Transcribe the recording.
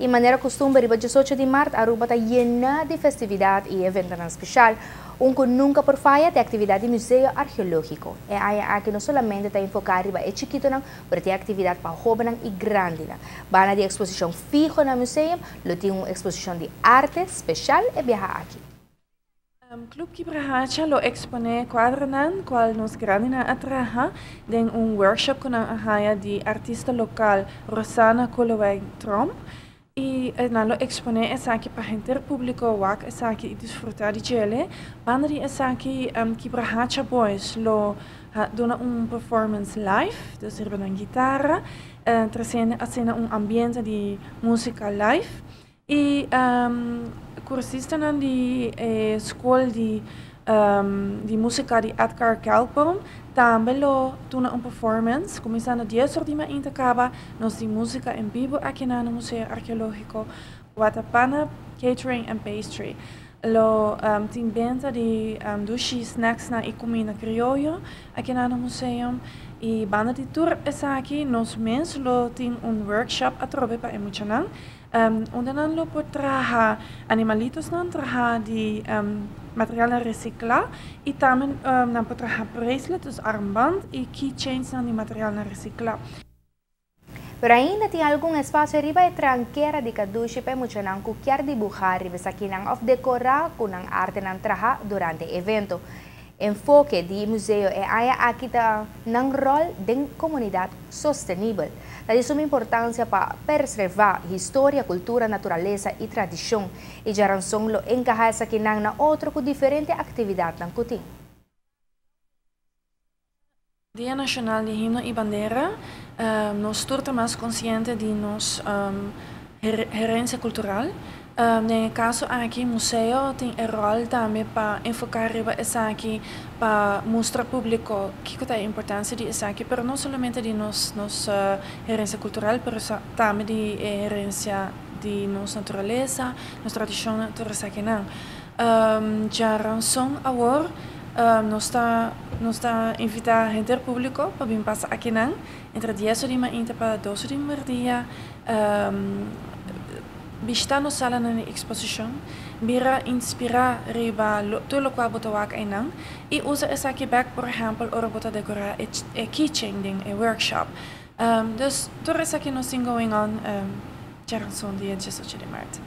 Y manera costumbre, el 18 de marzo, Aruba está llena de festividad y eventos especial. Que nunca por falla de actividad de museo arqueológico. E hay aquí no solamente está enfocado en chiquito, pero tem actividad para jóvenes y grandes. Van a de exposición fijo en el museo, lo tiene una exposición de arte especial y viaja aquí. Club Kibrahacha lo expone quadranan qual nos granina atraha den un workshop con ahaya di artista local Rosana Coloway Tromp e lo expone esaki para gente público wak esaki disfrutar di gele bandri esaki Kibrahacha Boys lo dona un performance live dus er een guitarra trazendo a cena un ambiente di musica live e cursisten di school di musica di Edgar Kelpom também lo tuna un performance começando 10 horas de manhã acaba nos di música em vivo aqui no Museu Arqueológico Watapana Catering and Pastry lo tem venda de dushi snacks na e comida criollo aqui no museu e banda de tour essa aqui nos mens lo tem un workshop a trove para emocionar onde nan lo pot traha animalitos nan traha di materialen recicla e também nan pot traha bracelet dus armband e keychains nan di materialen recicla. Pero ainda tem algum espaço arriba e tranqueira de caduche para emocionar que quer dibujar e of decorar com a arte nan traha durante o evento. Enfoque do museu é aqui da nang rol de comunidade sustentável. Da de suma importância para preservar história, cultura, natureza e tradição. E já ranção lo encaixar essa aqui na outra com diferente atividade nan kuting. Dia Nacional de Himno e Bandeira nos torna mais consciente de nossa herência cultural. No caso aqui, o museu tem o rol também para enfocar essa aqui, para mostrar ao público que é a importância de essa aqui, mas não somente de nossa herência cultural, mas também de herência de nossa natureza, nossa tradição, tudo isso aqui não. Já ranção agora, nós está invitar a gente público para vir passar aqui não, entre 10 de manhã para 12 de meio-dia. Bista no sala na exposição, bira inspirar riba tudo qual botawak ay nang, e usa essa aqui back, por exemplo, ora bota decorar e keychain ding e workshop. Dus tudo isso aqui não going on, já ranção dia 18 de março.